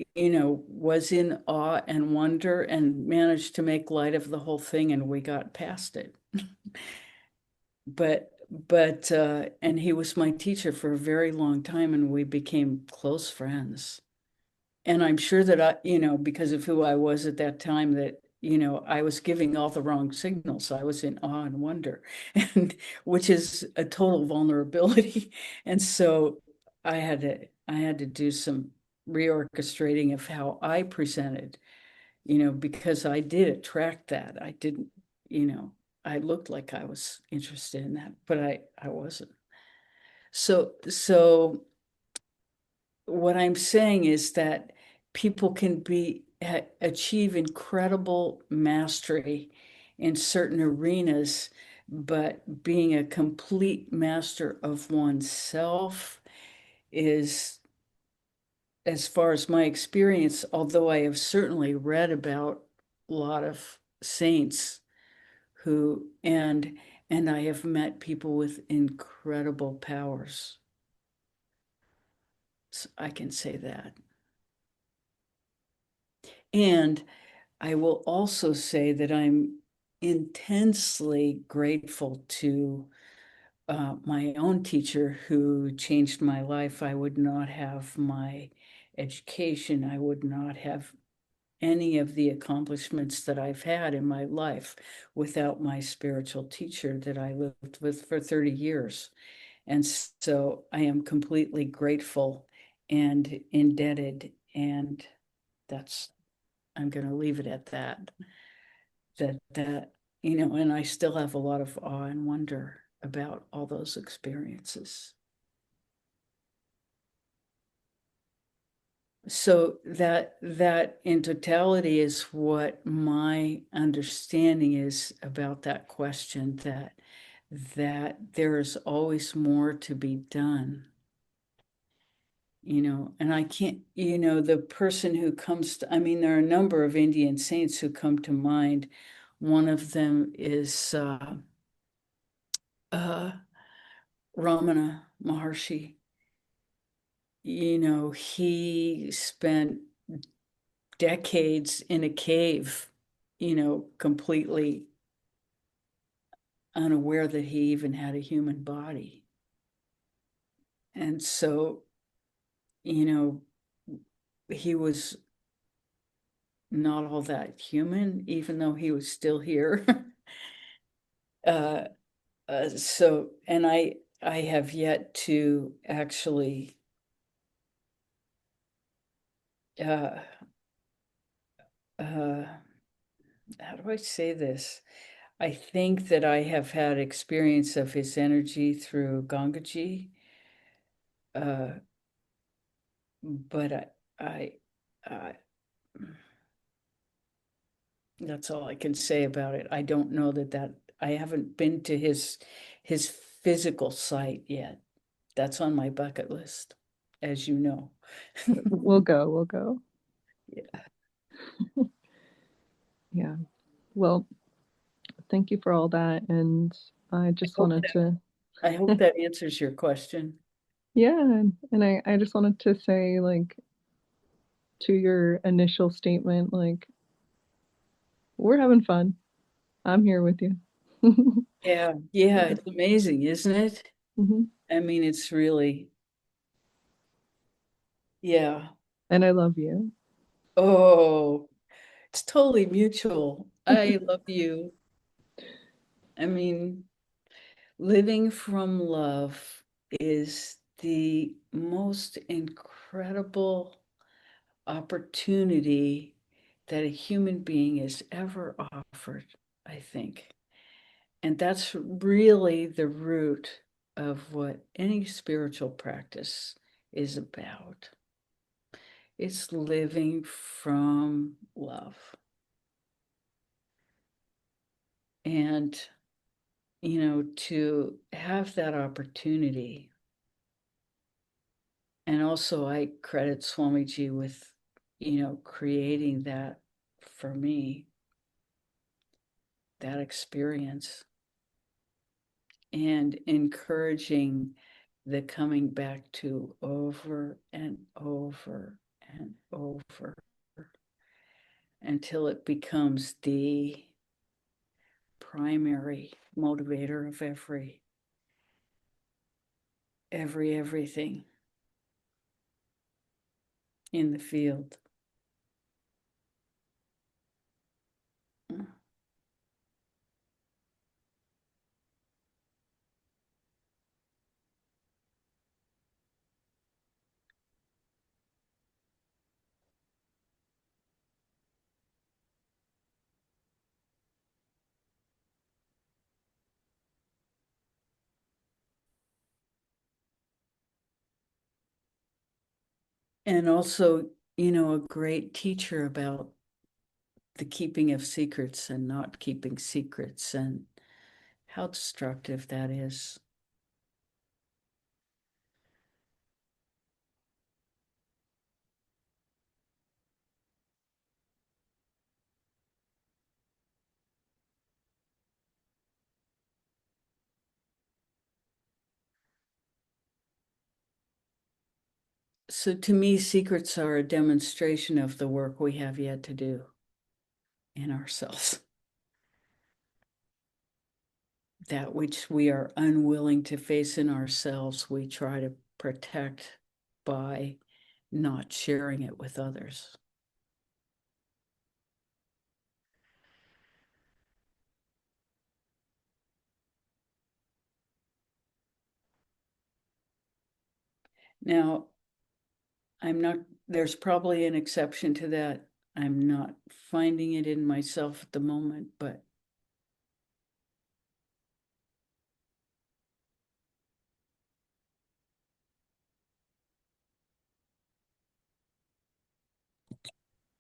was in awe and wonder and managed to make light of the whole thing, and we got past it. But and he was my teacher for a very long time, and we became close friends. And I'm sure that because of who I was at that time, that, I was giving all the wrong signals. I was in awe and wonder, and which is a total vulnerability. And so I had to do some reorchestrating of how I presented, because I did attract that. I didn't, I looked like I was interested in that, but I wasn't. So what I'm saying is that people can achieve incredible mastery in certain arenas, but being a complete master of oneself is, as far as my experience, although I have certainly read about a lot of saints who and I have met people with incredible powers. So I can say that. And I will also say that I'm intensely grateful to my own teacher who changed my life. I would not have my education. I would not have any of the accomplishments that I've had in my life without my spiritual teacher that I lived with for 30 years. And so I am completely grateful and indebted. And I'm going to leave it at that. And I still have a lot of awe and wonder about all those experiences. So that in totality is what my understanding is about that question, that there is always more to be done. And I can't, the person who comes to, I mean, there are a number of Indian saints who come to mind. One of them is Ramana Maharshi. He spent decades in a cave, completely unaware that he even had a human body. And so, he was not all that human, even though he was still here. So, and I have yet to actually uh, how do I say this? I think that I have had experience of his energy through Gangaji, but I that's all I can say about it. I don't know that I haven't been to his physical site yet. That's on my bucket list, as you know. We'll go. Yeah. Yeah. Well, thank you for all that. And I just wanted to, I hope that answers your question. yeah. And I just wanted to say, like, to your initial statement, like, we're having fun. I'm here with you. Yeah, it's amazing, isn't it? Hmm. I mean, it's really, yeah. And I love you. Oh, it's totally mutual. I love you. I mean, living from love is the most incredible opportunity that a human being is ever offered, I think. And that's really the root of what any spiritual practice is about. It's living from love. And, to have that opportunity. And also, I credit Swamiji with, creating that for me, that experience, and encouraging the coming back to over and over and over until it becomes the primary motivator of everything in the field. And also, a great teacher about the keeping of secrets and not keeping secrets, and how destructive that is. So to me, secrets are a demonstration of the work we have yet to do in ourselves. That which we are unwilling to face in ourselves, we try to protect by not sharing it with others. Now, I'm not, there's probably an exception to that. I'm not finding it in myself at the moment, but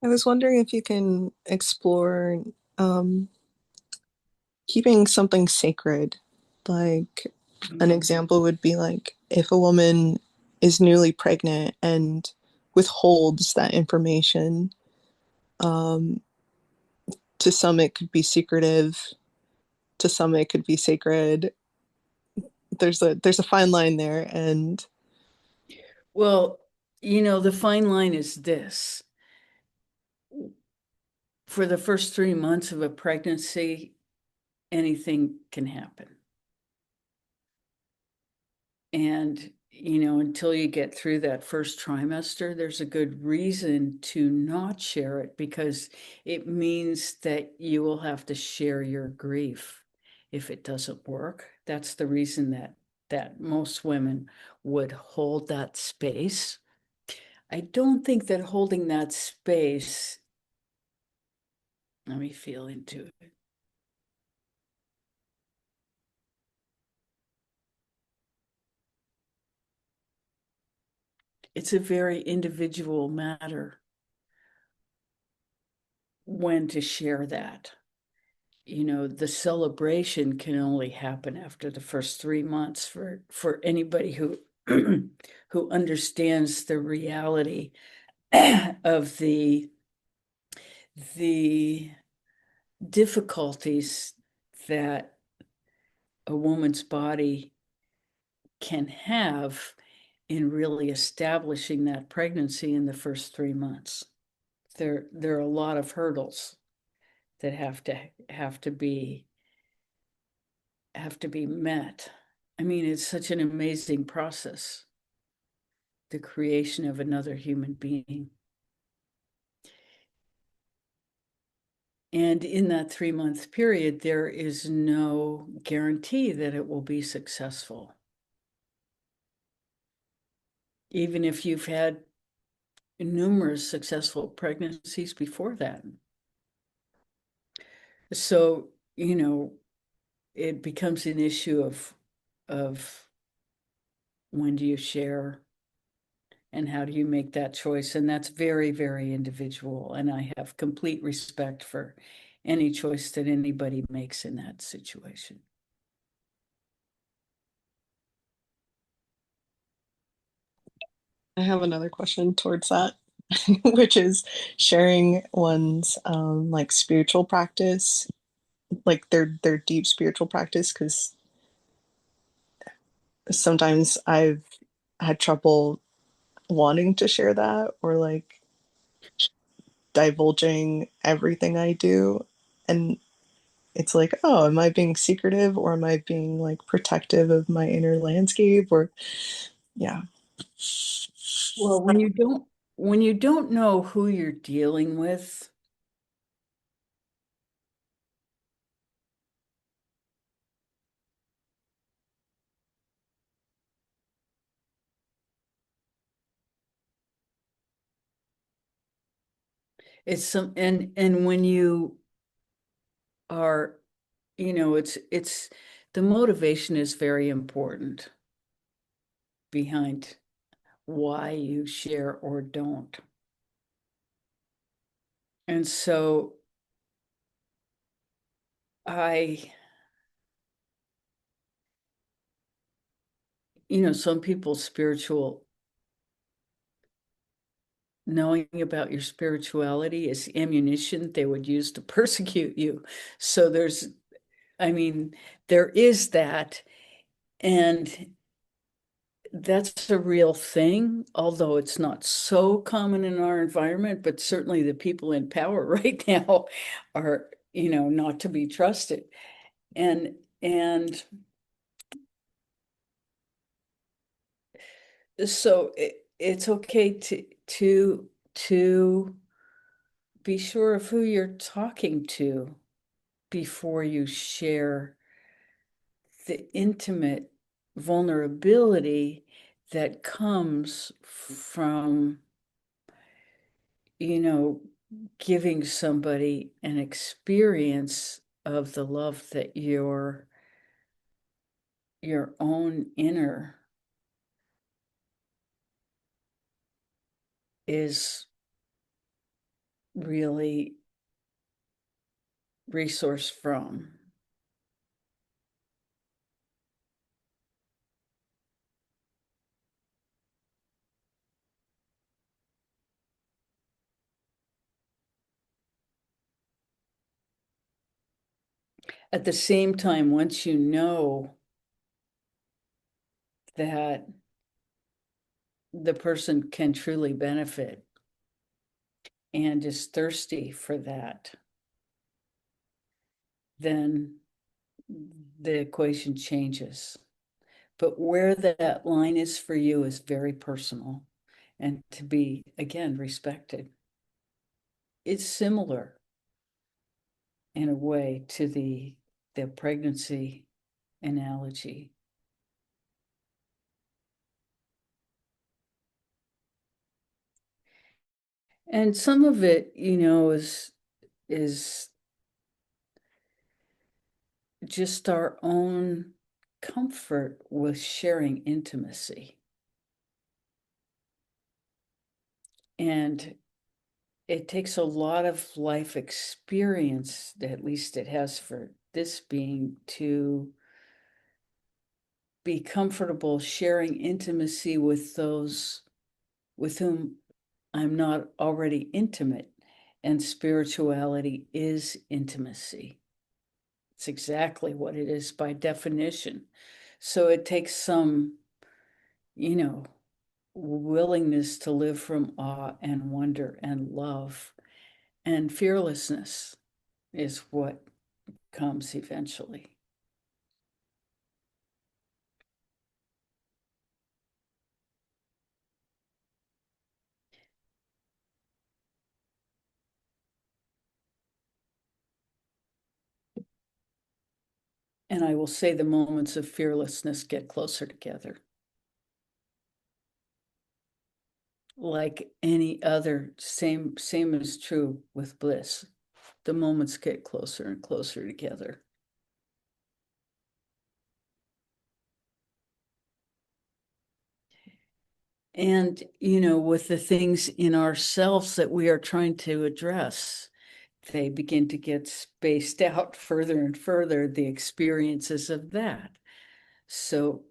I was wondering if you can explore um, keeping something sacred. Like an example would be like if a woman is newly pregnant and withholds that information, um, to some it could be secretive, to some it could be sacred. There's a fine line there, and well, the fine line is this. For the first 3 months of a pregnancy, anything can happen. And, until you get through that first trimester, there's a good reason to not share it, because it means that you will have to share your grief if it doesn't work. That's the reason that most women would hold that space. I don't think that holding that space, let me feel into it. It's a very individual matter when to share that. The celebration can only happen after the first 3 months for anybody who who understands the reality of the difficulties that a woman's body can have in really establishing that pregnancy in the first 3 months. There are a lot of hurdles that have to be met. I mean, it's such an amazing process, the creation of another human being. And in that 3-month period, there is no guarantee that it will be successful. Even if you've had numerous successful pregnancies before that. So, it becomes an issue of when do you share and how do you make that choice? And that's very, very individual. And I have complete respect for any choice that anybody makes in that situation. I have another question towards that, which is sharing one's like spiritual practice, like their deep spiritual practice, because sometimes I've had trouble wanting to share that or like divulging everything I do. And it's like, oh, am I being secretive or am I being like protective of my inner landscape? Or yeah. Well, when you don't know who you're dealing with, it's some and when you are, it's the motivation is very important behind why you share or don't. And so some people's knowing about your spirituality is ammunition they would use to persecute you. So there is that, and that's a real thing, although it's not so common in our environment, but certainly the people in power right now are, not to be trusted. And so it's okay to be sure of who you're talking to before you share the intimate vulnerability that comes from you know, giving somebody an experience of the love that your own inner is really resource from. At the same time, once you know that the person can truly benefit and is thirsty for that, then the equation changes. But where that line is for you is very personal, and to be, again, respected. It's similar in a way to the pregnancy analogy. And some of it, is just our own comfort with sharing intimacy. And it takes a lot of life experience, at least it has for this being, to be comfortable sharing intimacy with those with whom I'm not already intimate. And spirituality is intimacy. It's exactly what it is by definition. So it takes some, willingness to live from awe and wonder and love, and fearlessness is what comes eventually. And I will say the moments of fearlessness get closer together. Like any other, same is true with bliss. The moments get closer and closer together. And, with the things in ourselves that we are trying to address, they begin to get spaced out further and further, the experiences of that. So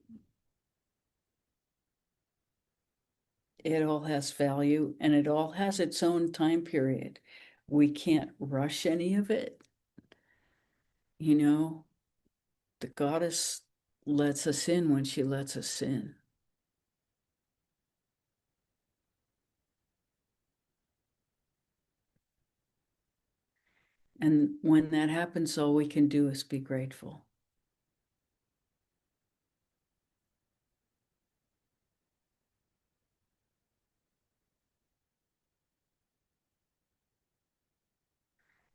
it all has value, and it all has its own time period. We can't rush any of it. The goddess lets us in when she lets us in. And when that happens, all we can do is be grateful.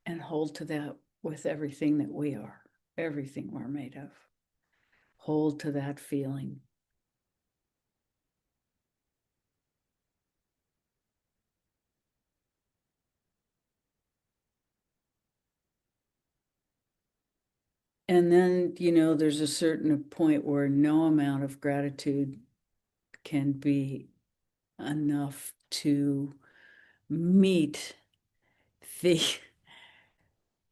And hold to that with everything that we are, everything we're made of. Hold to that feeling. And then, there's a certain point where no amount of gratitude can be enough to meet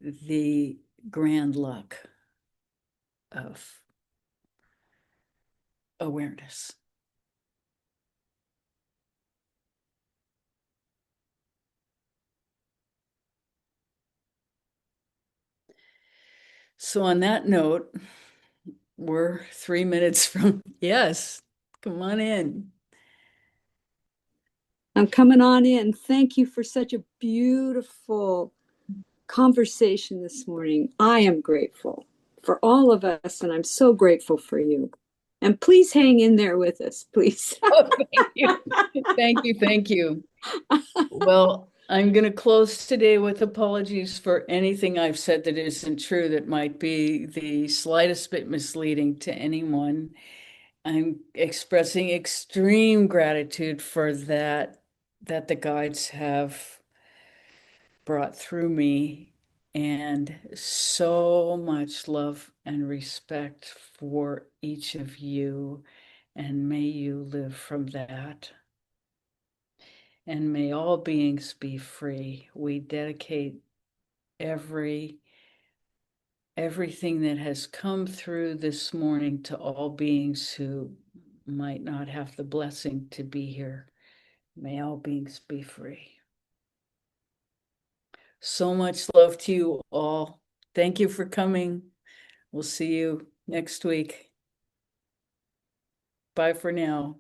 the grand luck of awareness. So on that note, we're 3 minutes from, yes, come on in. I'm coming on in. Thank you for such a beautiful conversation this morning. I am grateful for all of us, and I'm so grateful for you. And please hang in there with us, please. Oh, thank you. Thank you. Well, I'm going to close today with apologies for anything I've said that isn't true, that might be the slightest bit misleading to anyone. I'm expressing extreme gratitude for that the guides have brought through me, and so much love and respect for each of you. And may you live from that. And may all beings be free. We dedicate everything that has come through this morning to all beings who might not have the blessing to be here. May all beings be free. So much love to you all. Thank you for coming. We'll see you next week. Bye for now.